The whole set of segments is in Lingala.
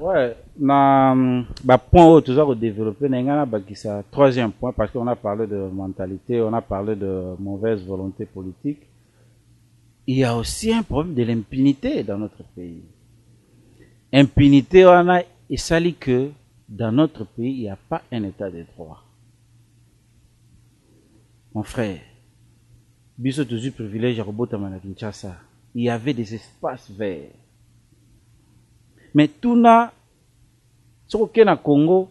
Ouais, bah, point où tout ça développer, ça troisième point, parce qu'on a parlé de mentalité, on a parlé de mauvaise volonté politique. Il y a aussi un problème de l'impunité dans notre pays. Impunité, on a, et ça dit que dans notre pays, il n'y a pas un état de droit. Mon frère, biso toujours privilège à Robotama Kinshasa. Il y avait des espaces verts. Mais tout na, ce qu'on a Congo,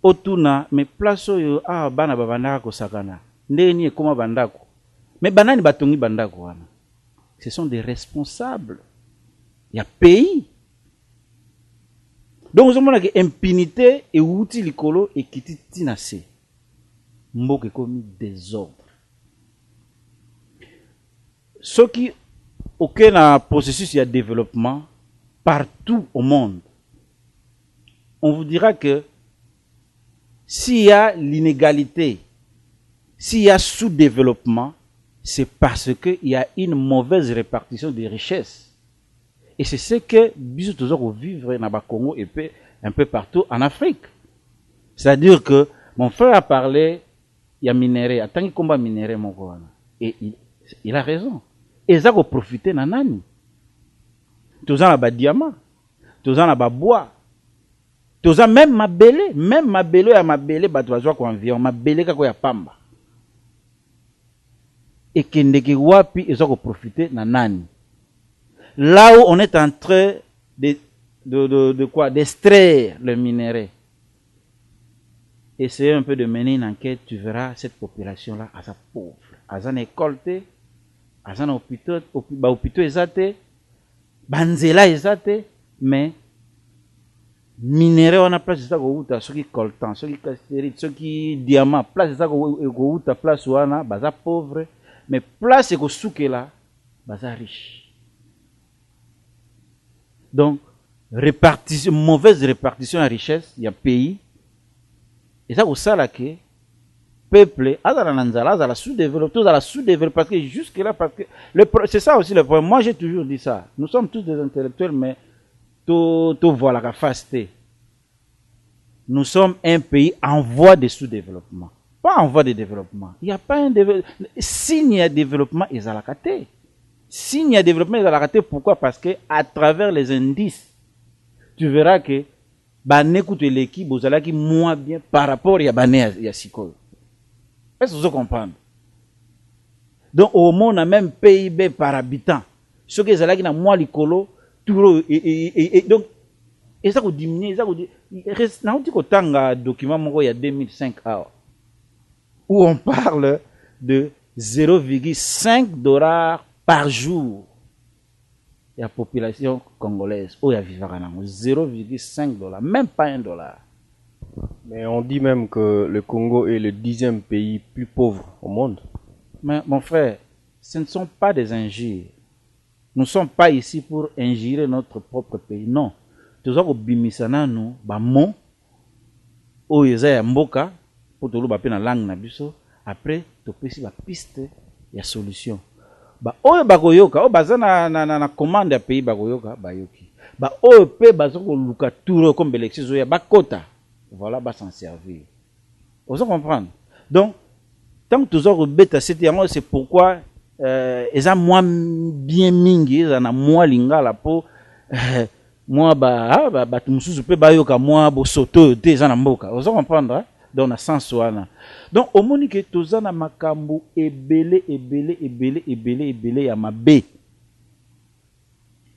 otuna, mais place où ah bana babanda ko sakana. Ndeni koma bandako. Mais banani batongi bandako wana. Ce sont des responsables. Il y a pays. Donc vous avez que impunité et outil likolo et kiti tinase. Mboke comme désordre. Ce qui aucun processus de développement partout au monde. On vous dira que s'il y a l'inégalité, s'il y a sous-développement, c'est parce qu'il y a une mauvaise répartition des richesses. Et c'est ce que nous toujours vivre dans le Congo et un peu partout en Afrique. C'est-à-dire que mon frère a parlé, il y a minéré, en tant qu'il combat minéré, et il a raison. Et ça va profiter de nani. Tous en a diamant, tous en a bois, tous en même ma belé et ma belé, bah tu vas voir environ ma belé kako ya pamba. Et que wapi ils ont profité na nani. Là où on est en train de quoi d'extraire le minerai. Essayez un peu de mener une enquête, tu verras cette population-là à sa pauvre. À sa école, à sa hôpital, exaté, banzela exaté, mais minerai on a place ça ko uta, ceux qui coltan, ceux qui castérite, ceux qui diamant, place ça ko uta, place wana, baza pauvre, mais place ko souke là, baza riche. Donc, répartition, mauvaise répartition de la richesse, il y a pays. Et ça, au ça, là, que peuple, la sous-développé, parce que jusque-là, parce que, c'est ça aussi le problème. Moi, j'ai toujours dit ça. Nous sommes tous des intellectuels, mais tout voilà la face. Nous sommes un pays en voie de sous-développement. Pas en voie de développement. Il n'y a pas un développement. S'il y a développement, ils ont la caté. S'il y a développement, ils ont la caté. Pourquoi? Parce que à travers les indices, tu verras que écoute l'équipe, vous allez moins bien par rapport à Bané et à Siko. Est-ce que vous comprenez? Donc au monde, on a même PIB par habitant. Ce que vous allez dire, moins l'icolo, tout et donc, et ça vous diminue, ça vous dit, il reste, un document, il y a 2005 où on parle de 0,5 $ par jour. Il y a la population congolaise, où il y a 0,5 $, même pas $1. Mais on dit même que le Congo est le 10e pays plus pauvre au monde. Mais mon frère, ce ne sont pas des injures. Nous ne sommes pas ici pour injurer notre propre pays. Non. Tout ça, bimisana nous, mon, où il y a mboka, pour tout le monde na langue na biso. Après, tu peux la piste, il y a solution. Oyo bakoyoka, o baza na commande ya pays bakoyoka, bayoki. Oyo pe bazo ko luka touro comme élection ya bakota. Voilà, s'en servir. Vous comprenez? Donc, tant que toujours rebeta c'est pourquoi ils ont moins bien mingi, ils ont moins lingala pour moi tumsusu pe bayoka moi bo soto te ils ont mboka. Vous comprenez? Dans le sens wana. Donc au moni que toza na makambo ebele ya mabe.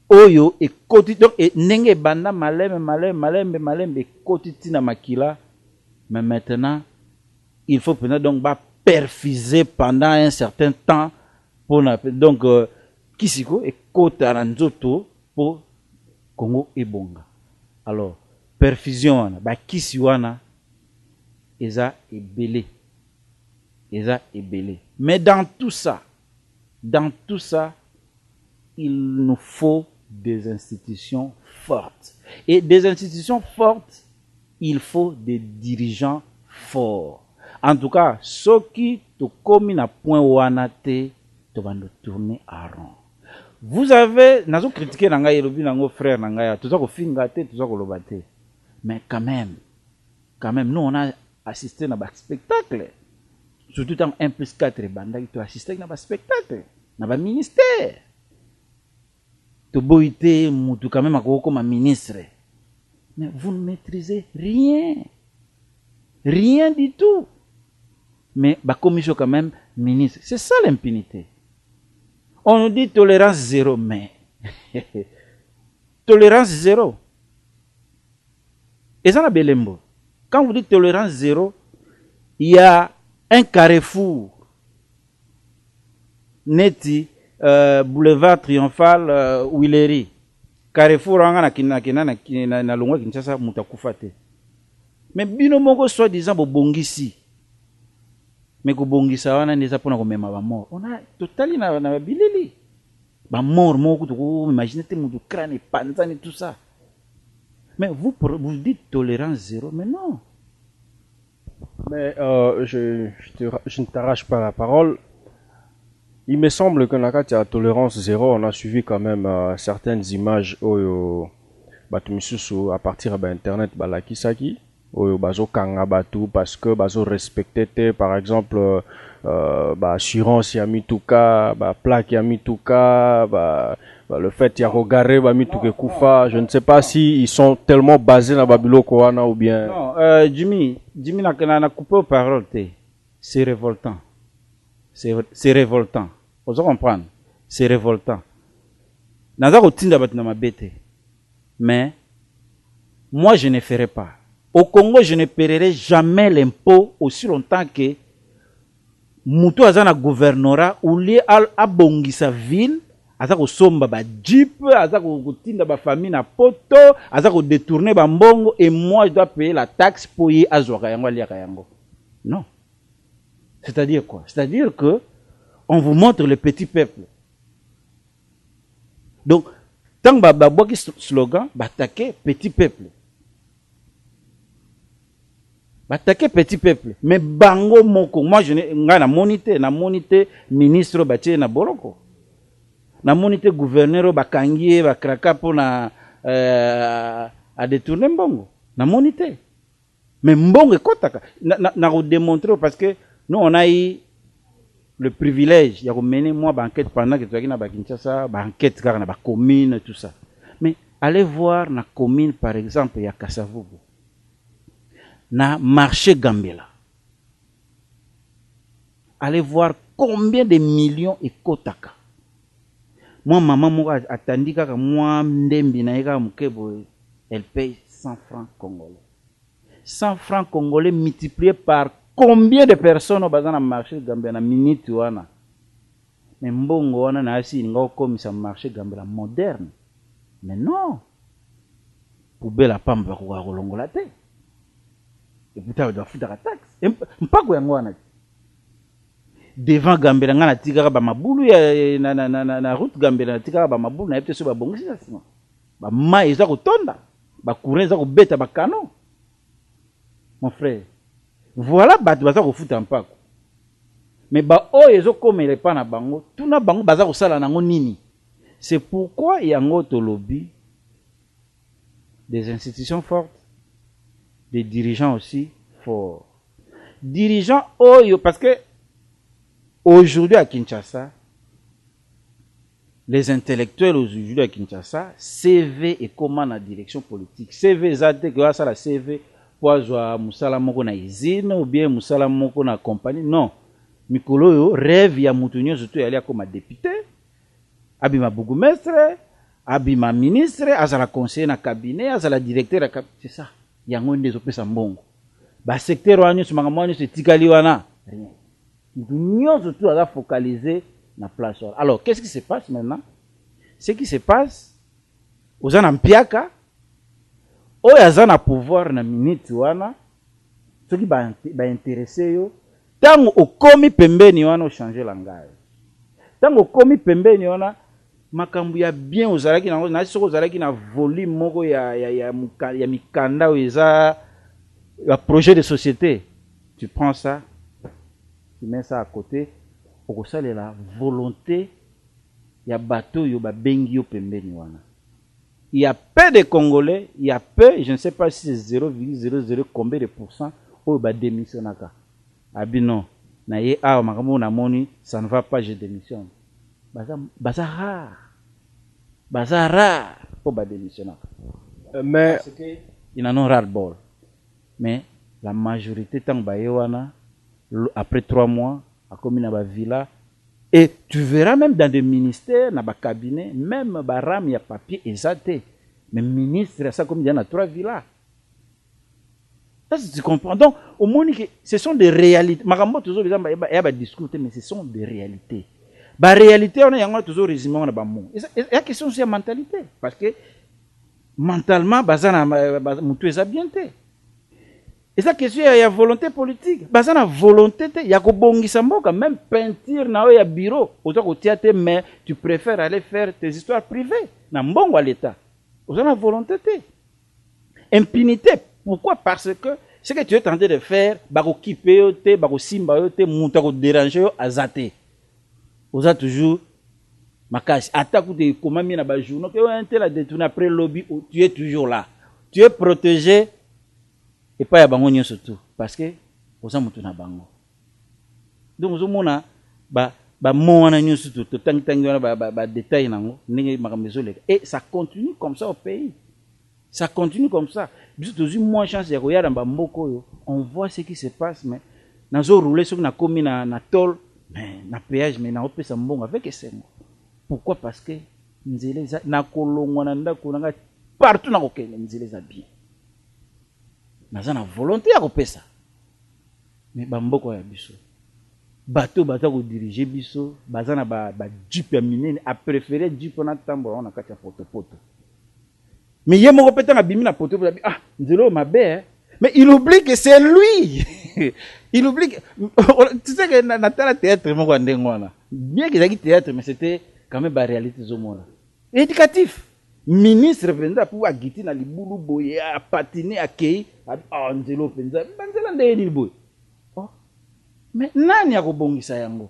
Oyo e koti donc e nenge banda malembe koti tina makila. Mais maintenant il faut peut-être donc perfuser pendant un certain temps pour donc kisiko e kota na nzoto pour Congo ebonga. Alors perfusion wana kisi wana eza ebele. Mais dans tout ça, il nous faut des institutions fortes. Et des institutions fortes, il faut des dirigeants forts. En tout cas, ceux qui te comminent à point ouanate, te vont tourner à rond. Vous avez, nazo critiqué nanga yelobi nango frère nanga, tout ça ko fingate, tout ça ko lobate. Mais quand même, nous on a assisté à un spectacle. Surtout dans 1+4 banda, tu as assisté à un spectacle, à un ministère. Tu boité, tu quand même comme un ministre. Mais vous ne maîtrisez rien. Rien du tout. Mais la commission quand même ministre. C'est ça l'impunité. On nous dit tolérance zéro, mais tolérance zéro. Et ça, la Belembo. Quand vous dites tolérance zéro, il y a un carrefour. Neti, boulevard Triomphal, Willery. Carrefour, on a na longwa Kinshasa mutakufate. Mais bino moko soi-disant bongisi. Mais ko bongisa wana neza pona ko mema ba mort. On a totali na bilili. Ba mort moko to imaginer te mutu crâne panzani tout ça. Mais vous dites tolérance zéro, mais non. Mais je ne t'arrache pas la parole. Il me semble que dans la tolérance zéro, on a suivi quand même certaines images à partir d'Internet, la kisaki, bazo kanga batu parce que bazo respecté par exemple assurance yami tuka, plaque yami tuka, le fait ya regarder ba mituke kufa, je ne sais pas si ils sont tellement basés dans Babylone Koana ou bien. Non, Jimmy na coupé aux paroles, c'est révoltant. C'est révoltant. Vous comprenez? C'est révoltant. Mais moi je ne ferai pas. Au Congo, je ne paierai jamais l'impôt aussi longtemps que Moutou Azana gouvernorat ou lié à Bongisa ville, Azako somba ba jeep, Azako tinda ba famille na poto, Azako détourner ba mbongo et moi je dois payer la taxe pour y azwaka yango liaka yango. Non. C'est-à-dire quoi? C'est-à-dire que on vous montre le petit peuple. Donc, tant que slogan, attaquer petit peuple. Attaquer petit peuple. Mais bango moko, moi je n'ai na monité ministre batie na boloko. Na monité gouverneur bakangie bakraka pour na à détourner mbongo. Na monité. Mais mbongo kotaka na démontrer parce que nous on a eu le privilège, il y a mené moi banquette pendant que tu as na Kinshasa, banquette car na ba commune tout ça. Mais allez voir na commune par exemple, il y a Kasavubu. Na marché Gambela. Allez voir combien de millions et kotaka. Moi maman mo atandi kaka moi ndembi na eka mukebo, elle paye 100 francs congolais. 100 francs congolais multipliés par combien de personnes au bazar na marché Gambela na minute wana. Mais mbongo wana na asi nga comme ça marché Gambela moderne. Mais non. Poubelle la pamba ko rolongola te. Et putain doit foutre la taxe. Mpako yango wana. Devant Gambela nga na tika ba mabulu ya na route Gambela na tika ba mabulu na epte so ba bongisi ça sinon. Ba mai za ko tonda, ba courant za ko beta ba canon. Mon frère. Voilà, baza ko futa mpako. Mais ba oyo comme il est pas na bango, tout na bango baza ko sala nango nini. C'est pourquoi il y a un lobby des institutions fortes, des dirigeants aussi forts. Dirigeants oyo parce que aujourd'hui à Kinshasa, les intellectuels aujourd'hui à Kinshasa, CV et comment la direction politique. CV zate que ça la CV poazwa musala moko na izine ou bien musala moko na compagnie. Non. Mikolo yo rêve ya mutunyo surtout yali comme député, abima bourgmestre, abima ministre, azala conseiller na cabinet, azala directeur à c'est ça. Yango ndezo pesa mbongo. Ba secteur wanyo sumanga mwanyo se tikali wana. Rien. Mutunyo surtout aza focalisé na place. Alors, qu'est-ce qui se passe maintenant? Ce qui se passe aux anampiaka oyo aza na pouvoir na minute wana soki ba intéressé yo tango okomi pembeni wana o changer langage tango okomi pembeni wana makambu ya bien ozalaki nango na soko ozalaki na volume moko ya mikanda oyo eza ya projet de société tu prends ça tu mets ça à côté okosalela volonté ya bateau yo ba bengi yo pembeni wana. Il y a peu de Congolais, il y a peu, je ne sais pas si c'est 0,00 combien de pourcents où ba démissionnaka. Abi non, na ye a makambo na moni, ça ne va pas, je démissionne. Baza rare pour ba démissionnaka. Mais parce que ils en ont ras le bol. Mais la majorité tant ba wana après 3 mois a commis na ba villa. Et tu verras même dans des ministères, dans des cabinets, même baram, il y a papier exacté. Mais ministre, ça comme il y en a 3 villas. Ça, tu comprends. Donc, au moins, ce sont des réalités. Marambo, toujours, il y a des discours, mais ce sont des réalités. La réalité, on a toujours résumé, on a pas mot. Il y a question aussi de mentalité. Parce que, mentalement, tout est bien. Et ça question il y a volonté politique. Basa na volonté te ya ko bongisa mboka même peinture na o ya bureau. Autant ko théâtre mais tu préfères aller faire tes histoires privées na mbongo à l'état. Autant na volonté te. Impunité. Pourquoi? Parce que ce que tu es tenté de faire, ba ko kipe yo te, ba ko simba yo te, muta ko déranger yo azate. Oza toujours makasi attaque de comment mi na ba journaux que un tel a détourné après lobby, tu es toujours là. Tu es protégé. Et pas ya bango nyo surtout parce que oza mutu na bango. Donc ozo mona ba mo wana nyo surtout to tangi wana ba détail nango ndenge makambezo leka. Et ça continue comme ça au pays. Ça continue comme ça. Biso tozu moins chance ya koya na mboko yo. On voit ce qui se passe mais nazo rouler sur na komi na toll mais na péage mais na opesa mbongo avec esengo. Pourquoi? Parce que nzele za na kolongwa na ndako nanga partout na kokende nzele za bien. Naza na volonté ya kopesa mais bamboko ya biso bateau ko diriger biso baza na ba jeep ya minene a préféré jeep na tambo on a kati ya poto mais ye moko peta na bimi na poto ah nzelo mabe mais il oublie que c'est lui il oublie que tu sais que na tala théâtre moko ndengwana bien que ça théâtre mais c'était quand même ba réalité zomona éducatif. Ministre penza pour agiti na libulu boye a patiner a kei a nzelo penza banzela ndeni boye. Oh. Mais nani akobongisa yango?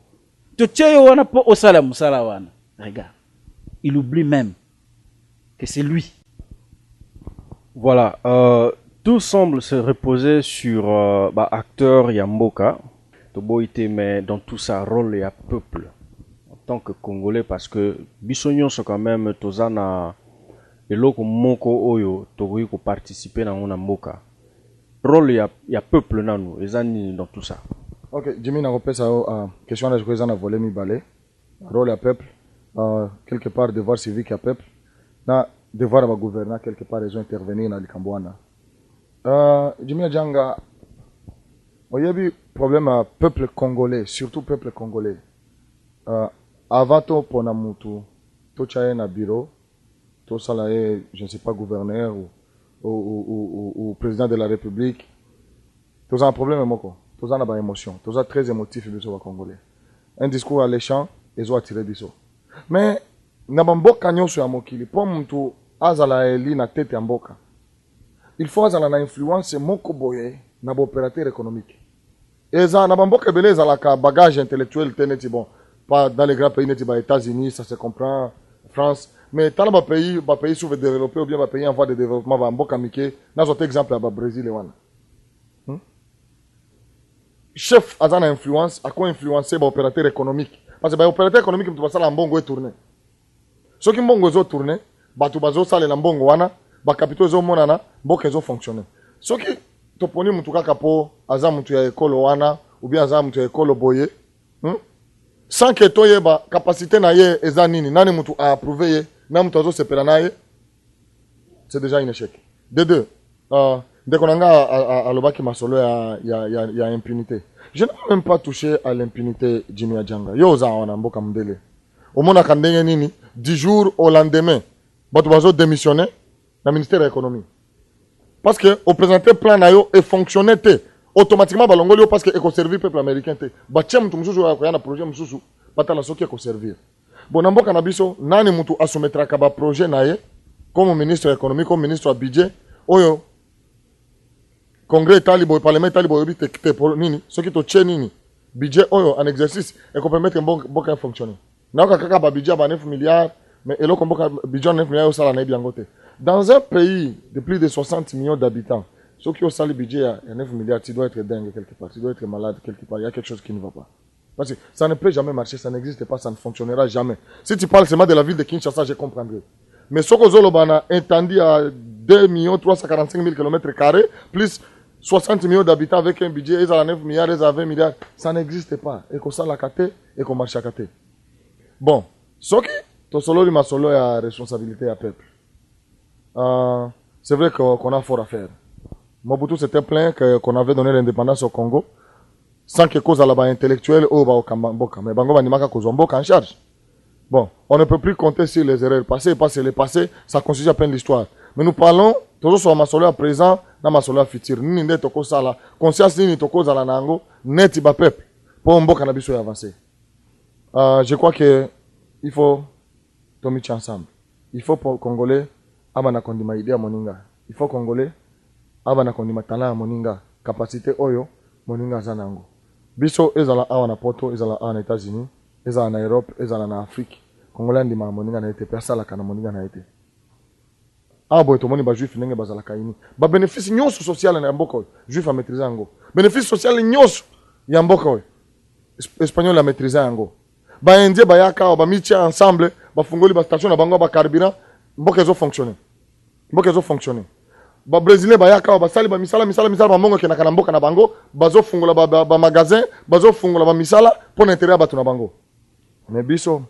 To cheyo wana po osala musala wana. Regarde. Il oublie même que c'est lui. voilà, tout semble se reposer sur acteur Yamboka, Toboite, mais dans tout ça rôle et à peuple en tant que Congolais parce que Bissonyon sont quand même tozana eloko moko oyo tokoki ko participer na ngona mboka rôle ya peuple nanu ezani dans tout ça. OK, Jimmy na repesa question na jokoza na volé mi balé rôle ya peuple quelque part devoir civique ya peuple na devoir ba gouverner quelque part ils ont intervenir na likambwana Jimmy Janga oyebi problème peuple congolais surtout peuple congolais avant to pona mutu to chaye na bureau tout ça là est, je ne sais pas, gouverneur ou président de la République. Tout ça un problème, moko. Tout ça n'a pas émotion. Tout ça très émotif, biso wa Congolais. Un discours alléchant, ils ont attiré biso. Mais, nabamboka nyoso ya mokili, pour mtu azala eli na tête ya mboka. Il faut azala na influence moko boye na opérateur économique. Et ça, nabamboka belé azala ka bagage intellectuel teneti bon. Pas dans les grands pays, neti ba États-Unis, ça se comprend, France. Mais tant que pays sous-développés ou bien pays en voie de développement va mboka mike na zote exemple à Brésil et wana. Chef a une influence à quoi influencer l'opérateur économique parce que l'opérateur économique tu vas la mbongo et tourner. Ce qui mbongo zo tourner, batu bazo sale la mbongo wana, ba capitaux zo monana, mboka zo fonctionner. Ce qui toponi mutu kaka po aza mutu ya école wana ou bien aza mutu ya école boye, sans que toi yeba capacité na ye eza nini, nani mutu a approuvé ye. Même toi, c'est déjà un échec. De deux, dès qu'on a à l'obaki masolo, il y a impunité. Je n'ai même pas touché à l'impunité Jimmy Adjanga. Yo za on a mboka mdele. Au monde a nini 10 jours au lendemain, bato démissionné dans le ministère de l'économie. Parce que au présenté plan na yo et fonctionné automatiquement balongoli parce que éco servir peuple américain te. Bachem tumsusu ya koyana projet msusu batala soki éco servir. Bon, dans le biso, nani mutu asoumettra kaba projet nae, comme ministre économique, comme ministre budget, oyo, congrès talibo, parlement talibo, te nini, ce qui to tche nini, budget oyo, en exercice, et qu'on peut mettre un bon fonctionner. na kaka ba budget ba 9 milliards mais eloko mboka budget 9 milliards osala na biango te. Dans un pays de plus de 60 millions d'habitants, ceux qui ont ça le budget à 9 milliards, tu dois être dingue quelque part, tu dois être malade quelque part, il y a quelque chose qui ne va pas. Parce que ça ne peut jamais marcher, ça n'existe pas, ça ne fonctionnera jamais. Si tu parles seulement de la ville de Kinshasa, je comprendrai. Mais ce que Zolobana intendit à 2 345 000 km², plus 60 millions d'habitants avec un budget, ils ont 9 milliards, ils ont 20 milliards, ça n'existe pas. Et qu'on s'en la kate, et qu'on marche à kate. Bon, ce qui, ton solo, il m'a solo à responsabilité à peuple. C'est vrai qu'on a fort à faire. Mobutu s'était plaint qu'on avait donné l'indépendance au Congo sans que cause à la bas intellectuelle ou au Kambamboka. Mais Bango Banimaka Kozomboka en charge. Bon, on ne peut plus compter sur les erreurs passées parce que les passés, ça constitue à peine l'histoire. Mais nous parlons toujours sur ma solo à présent, dans ma solo à futur. Ni ne toko sala, conscience ni toko zala nango, net ba peuple. Pour Mboka na biso avancer. Je crois que il faut tomber ensemble. Il faut pour Congolais abana kondima idea moninga. Il faut Congolais abana kondima talent moninga, capacité oyo moninga zanango. Biso ezala awa na Porto, ezala awa na États-Unis, ezala na Europe, ezala na Afrique. Congolais ndima moninga na été persala kana moninga na été. Abo to moni ba juif ndenge bazala kaini. Ba bénéfice nyonso social na mboko, juif a maîtriser yango. Bénéfice social nyonso ya mboko, espagnol a maîtriser yango. Ba indien ba yaka ba mitia ensemble, ba fungoli ba station na bango ba carburant, mboko ezo fonctionner. Mboko ezo fonctionner. Ba brésilien ba yaka ba sali ba misala ba mbongo ke na kana mboka na bango, bazo fungola ba magasin, bazo fungola ba misala pour l'intérêt ba na bango. Mais biso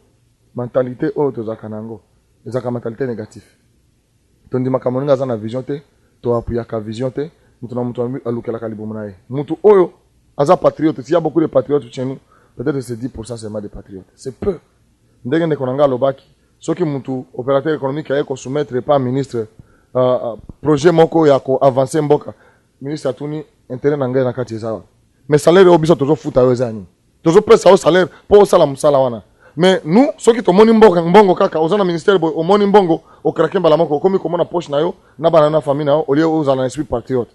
mentalité auto za kanango, ezaka mentalité négative. Tondi makamoninga za na vision te, to apuya ka vision te, mutu na mutu alukela kalibumu nae. Mutu oyo aza patriote, s'il y a beaucoup de patriotes chez nous, peut-être c'est 10% seulement des patriotes. C'est peu. Ndenge nekonanga lobaki, soki mutu opérateur économique aye ko soumettre pas ministre projet moko ya ko avancer mboka. Ministre atuni intérêt na ngai na kati zawa. Mais salaire obiso tozo futa yo zani. Tozo pesa au salaire pour sala musala wana. Mais nous, ceux qui tomoni mbongo kaka, aux ministère au moni mbongo, au kraken balamoko, comme komona poche na yo, na banana famille na yo, au lieu aux esprit patriote.